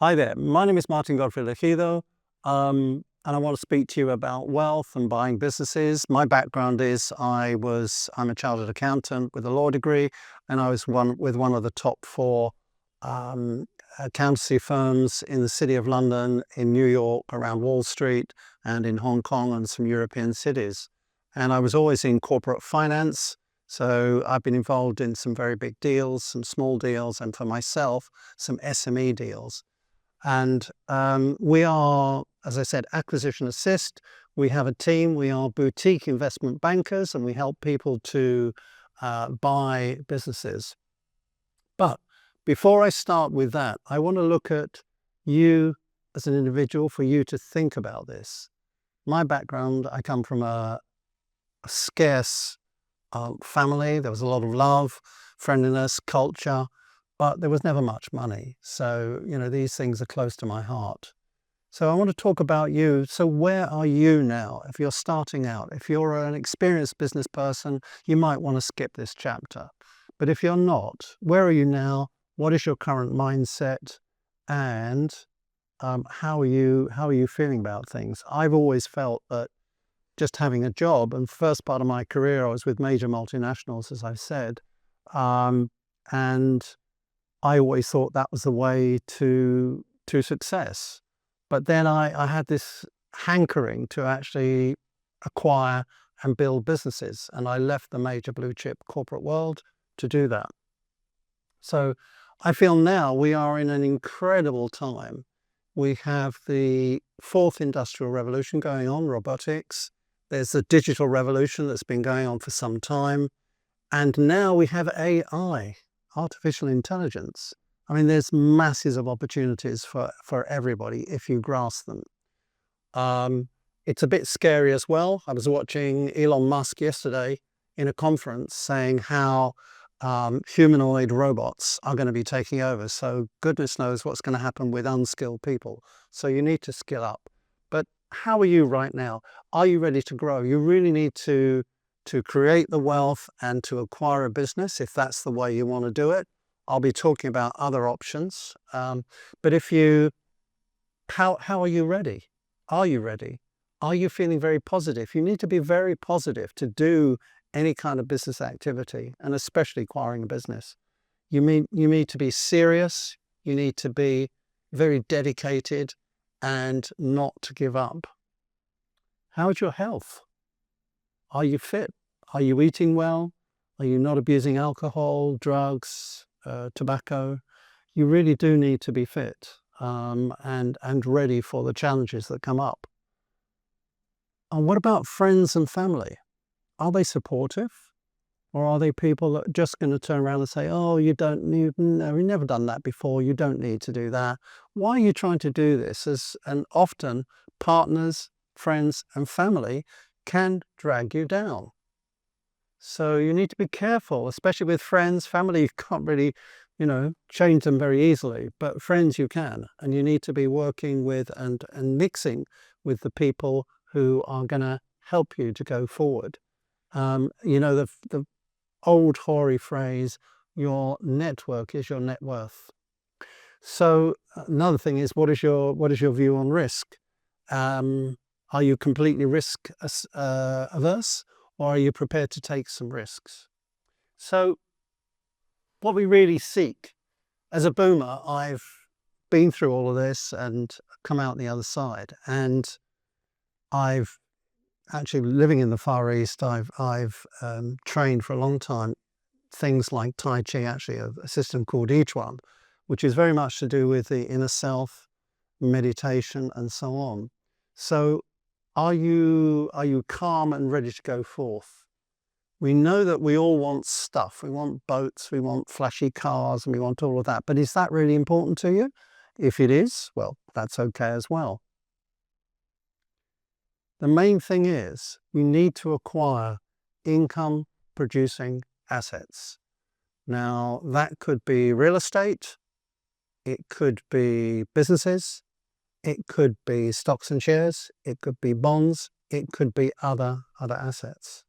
Hi there, my name is Martin Godfrey Legido, and I want to speak to you about wealth and buying businesses. My background is I'm a chartered accountant with a law degree, and I was with one of the top four accountancy firms in the City of London, in New York, around Wall Street, and in Hong Kong and some European cities. And I was always in corporate finance. So I've been involved in some very big deals, some small deals, and for myself, some SME deals. And we are, as I said, Acquisition Assist. We have a team. We are boutique investment bankers, and we help people to buy businesses. But before I start with that, I want to look at you as an individual, for you to think about this. My background, I come from a scarce family. There was a lot of love, friendliness, culture, but there was never much money. So, these things are close to my heart. So I want to talk about you. So where are you now? If you're starting out, if you're an experienced business person, you might want to skip this chapter. But if you're not, where are you now? What is your current mindset? And how are you feeling about things? I've always felt that just having a job, and first part of my career, I was with major multinationals, as I've said, and I always thought that was the way to success. But then I had this hankering to actually acquire and build businesses, and I left the major blue chip corporate world to do that. So I feel now we are in an incredible time. We have the fourth industrial revolution going on, robotics. There's the digital revolution that's been going on for some time. And now we have AI, artificial intelligence. I mean, there's masses of opportunities for everybody if you grasp them. It's a bit scary as well. I was watching Elon Musk yesterday in a conference saying how humanoid robots are going to be taking over. So goodness knows what's going to happen with unskilled people. So you need to skill up. But how are you right now? Are you ready to grow? You really need to create the wealth and to acquire a business, if that's the way you want to do it. I'll be talking about other options. But how are you ready? Are you ready? Are you feeling very positive? You need to be very positive to do any kind of business activity, and especially acquiring a business. You need to be serious. You need to be very dedicated and not to give up. How's your health? Are you fit? Are you eating well? Are you not abusing alcohol, drugs, tobacco? You really do need to be fit and ready for the challenges that come up. And what about friends and family? Are they supportive? Or are they people that are just going to turn around and say, oh, you've never done that before, you don't need to do that. Why are you trying to do this? And often partners, friends and family can drag you down. So you need to be careful, especially with friends. Family, you can't really, change them very easily, but friends you can. And you need to be working with and mixing with the people who are going to help you to go forward. The old hoary phrase, your network is your net worth. So another thing is, what is your view on risk? Are you completely risk averse, or are you prepared to take some risks? So what we really seek, as a boomer, I've been through all of this and come out the other side, and I've actually, living in the Far East, I've trained for a long time things like Tai Chi, actually a system called Ichuan, which is very much to do with the inner self, meditation and so on. So are you calm and ready to go forth? We know that we all want stuff. We want boats, we want flashy cars, and we want all of that. But is that really important to you? If it is, well, that's okay as well. The main thing is you need to acquire income producing assets. Now, that could be real estate, it could be businesses, it could be stocks and shares, it could be bonds, it could be other assets.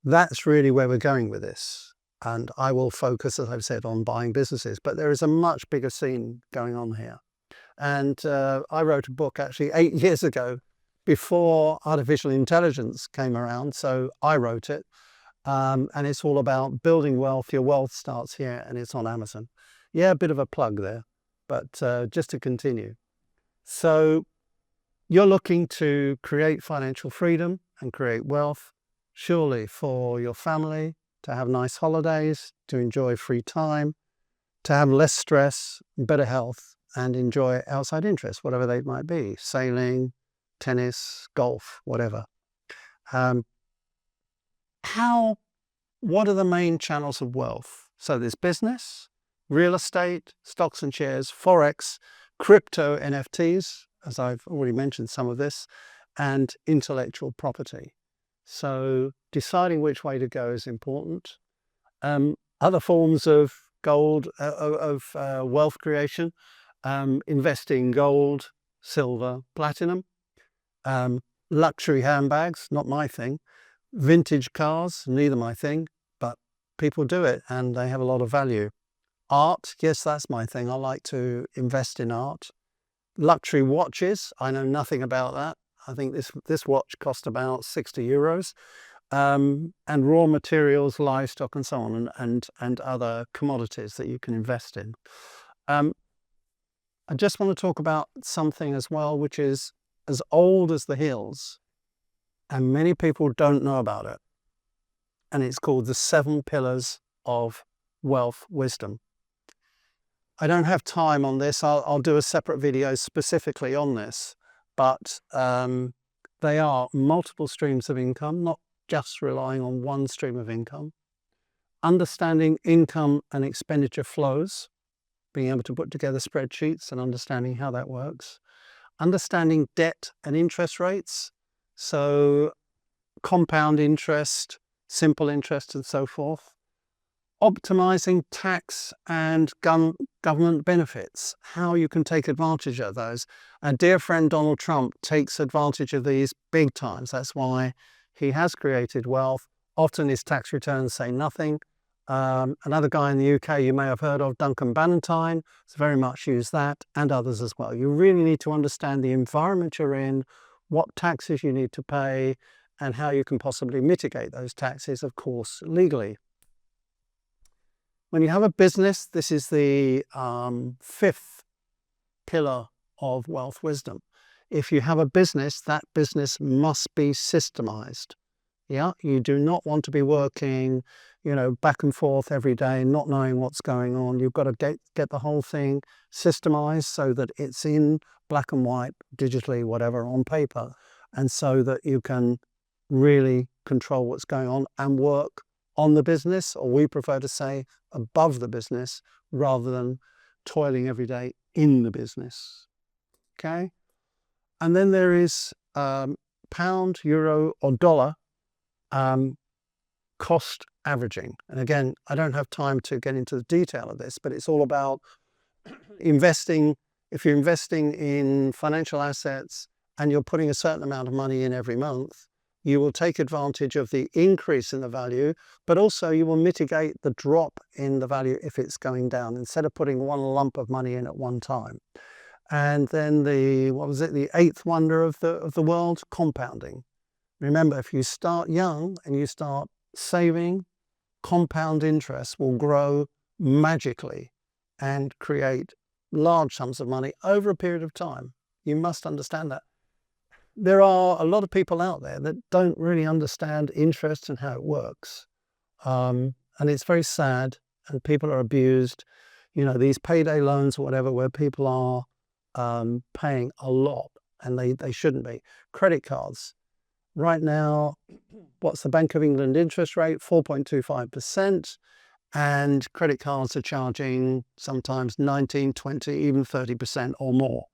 That's really where we're going with this. And I will focus, as I've said, on buying businesses, but there is a much bigger scene going on here. And I wrote a book actually 8 years ago before artificial intelligence came around. So I wrote it. And it's all about building wealth. Your wealth starts here, and it's on Amazon. Yeah, a bit of a plug there, but just to continue. So you're looking to create financial freedom and create wealth, surely for your family, to have nice holidays, to enjoy free time, to have less stress, better health, and enjoy outside interests, whatever they might be, sailing, tennis, golf, whatever. What are the main channels of wealth? So there's business, real estate, stocks and shares, Forex, crypto, NFTs, as I've already mentioned some of this, and intellectual property. So deciding which way to go is important. Other forms of wealth creation, investing gold, silver, platinum, luxury handbags, not my thing, vintage cars, neither my thing, but people do it and they have a lot of value. Art, yes, that's my thing. I like to invest in art. Luxury watches, I know nothing about that. I think this watch cost about 60 euros. And raw materials, livestock and so on, and other commodities that you can invest in. I just want to talk about something as well, which is as old as the hills, and many people don't know about it. And it's called the 7 Pillars of Wealth Wisdom. I don't have time on this. I'll do a separate video specifically on this, but they are multiple streams of income, not just relying on one stream of income. Understanding income and expenditure flows, being able to put together spreadsheets and understanding how that works. Understanding debt and interest rates, so compound interest, simple interest, and so forth. Optimizing tax and government benefits, how you can take advantage of those. Our dear friend Donald Trump takes advantage of these big times. That's why he has created wealth. Often his tax returns say nothing. Another guy in the UK you may have heard of, Duncan Bannatyne, has very much used that, and others as well. You really need to understand the environment you're in, what taxes you need to pay, and how you can possibly mitigate those taxes, of course, legally. When you have a business, this is the 5th pillar of wealth wisdom. If you have a business, that business must be systemized. Yeah, you do not want to be working, back and forth every day, not knowing what's going on. You've got to get the whole thing systemized so that it's in black and white, digitally, whatever, on paper, and so that you can really control what's going on and work on the business, or we prefer to say above the business, rather than toiling every day in the business. Okay? And then there is pound, euro, or dollar cost averaging. And again, I don't have time to get into the detail of this, but it's all about investing. If you're investing in financial assets and you're putting a certain amount of money in every month, you will take advantage of the increase in the value, but also you will mitigate the drop in the value if it's going down, instead of putting one lump of money in at one time. And then the 8th wonder of the world, compounding. Remember, if you start young and you start saving, compound interest will grow magically and create large sums of money over a period of time. You must understand that. There are a lot of people out there that don't really understand interest and how it works. And it's very sad, and people are abused. These payday loans or whatever, where people are paying a lot and they shouldn't be. Credit cards. Right now, what's the Bank of England interest rate? 4.25%. And credit cards are charging sometimes 19, 20, even 30% or more.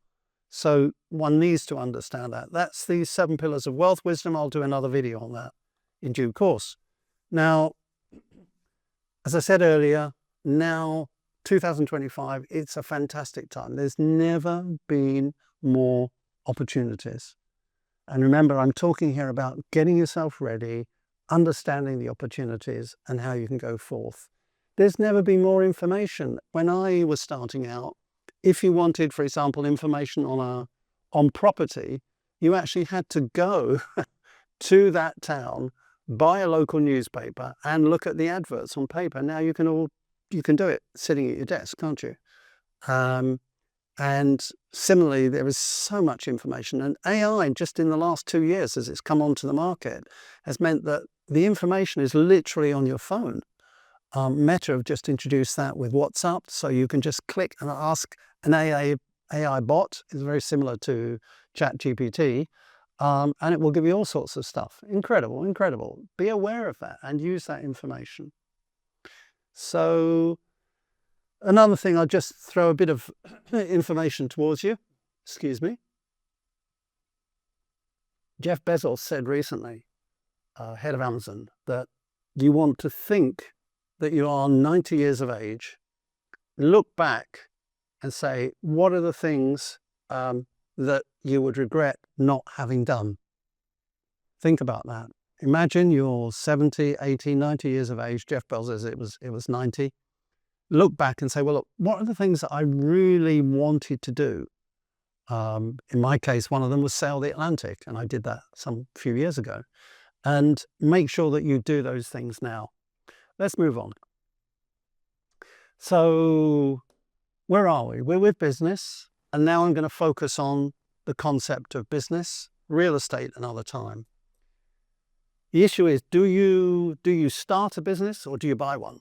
So one needs to understand that. That's the 7 pillars of wealth wisdom. I'll do another video on that in due course. Now, as I said earlier, now 2025, it's a fantastic time. There's never been more opportunities. And remember, I'm talking here about getting yourself ready, understanding the opportunities and how you can go forth. There's never been more information. When I was starting out, if you wanted, for example, information on property, you actually had to go to that town, buy a local newspaper, and look at the adverts on paper. Now you can do it sitting at your desk, can't you? And similarly, there is so much information, and AI just in the last 2 years, as it's come onto the market, has meant that the information is literally on your phone. Meta have just introduced that with WhatsApp, so you can just click and ask an AI bot. It's very similar to ChatGPT, and it will give you all sorts of stuff. Incredible, incredible. Be aware of that and use that information. So another thing, I'll just throw a bit of information towards you. Excuse me. Jeff Bezos said recently, head of Amazon, that you want to think that you are 90 years of age, look back and say, what are the things that you would regret not having done? Think about that. Imagine you're 70, 80, 90 years of age. Jeff Bezos, it was 90. Look back and say, well, look, what are the things that I really wanted to do? In my case, one of them was sail the Atlantic, and I did that some few years ago. And make sure that you do those things now. Let's move on. So where are we? We're with business, and now I'm going to focus on the concept of business, real estate another time. The issue is, do you start a business or do you buy one?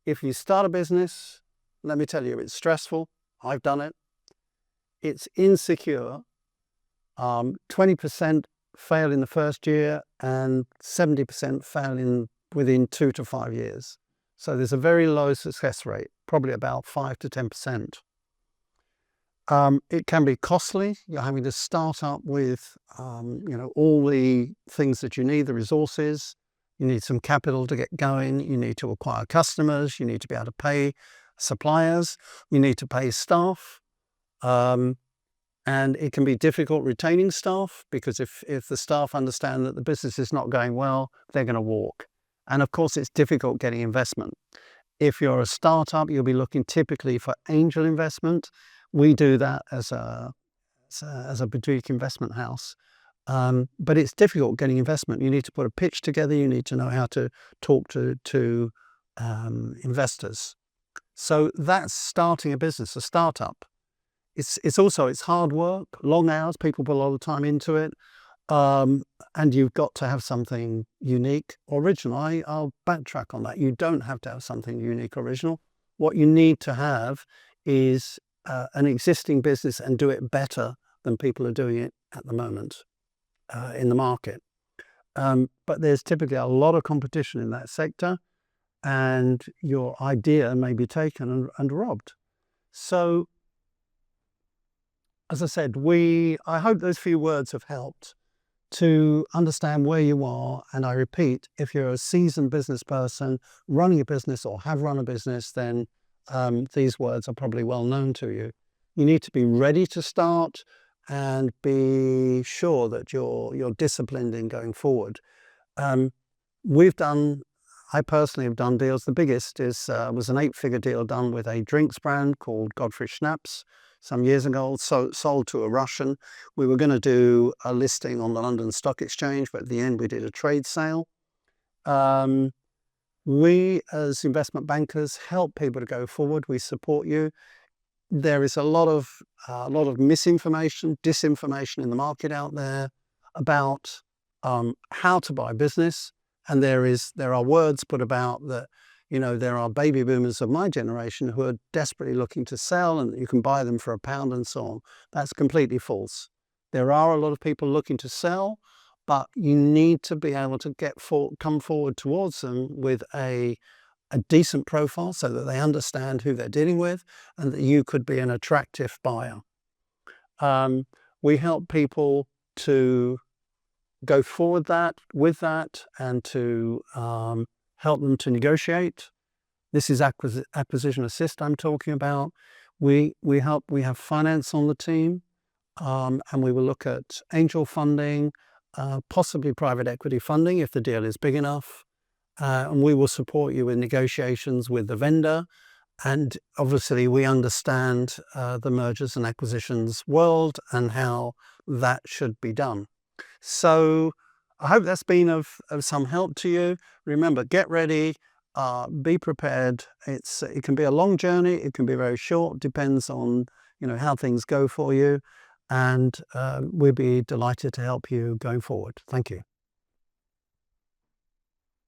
If you start a business, let me tell you, it's stressful. I've done it. It's insecure. 20% fail in the first year and 70% fail within 2 to 5 years. So there's a very low success rate, probably about 5 to 10%. It can be costly. You're having to start up with all the things that you need, the resources. You need some capital to get going. You need to acquire customers. You need to be able to pay suppliers. You need to pay staff. And it can be difficult retaining staff, because if the staff understand that the business is not going well, they're going to walk. And of course, it's difficult getting investment. If you're a startup, you'll be looking typically for angel investment. We do that as a boutique investment house. But it's difficult getting investment. You need to put a pitch together. You need to know how to talk to investors. So that's starting a business, a startup. It's also hard work, long hours. People put a lot of time into it. And you've got to have something unique, original. I'll backtrack on that. You don't have to have something unique, original. What you need to have is an existing business and do it better than people are doing it at the moment in the market. But there's typically a lot of competition in that sector, and your idea may be taken and robbed. So, as I said, I hope those few words have helped to understand where you are. And I repeat, if you're a seasoned business person running a business or have run a business, then these words are probably well known to you. You need to be ready to start and be sure that you're disciplined in going forward. I personally have done deals. The biggest was an 8-figure deal done with a drinks brand called Godfrey Schnapps some years ago, sold to a Russian. We were going to do a listing on the London Stock Exchange, but at the end we did a trade sale. We as investment bankers help people to go forward. We support you. There is a lot of misinformation, disinformation in the market out there about how to buy business, and there are words put about that. There are baby boomers of my generation who are desperately looking to sell, and you can buy them for £1 and so on. That's completely false. There are a lot of people looking to sell, but you need to be able to come forward towards them with a decent profile so that they understand who they're dealing with and that you could be an attractive buyer. We help people to go forward with that and to help them to negotiate. This is acquisition assist I'm talking about. We have finance on the team, and we will look at angel funding, possibly private equity funding if the deal is big enough. And we will support you in negotiations with the vendor And obviously we understand the mergers and acquisitions world and how that should be done. So I hope that's been of some help to you. Remember, get ready, be prepared. It can be a long journey, it can be very short, depends on how things go for you. And we'll be delighted to help you going forward. Thank you.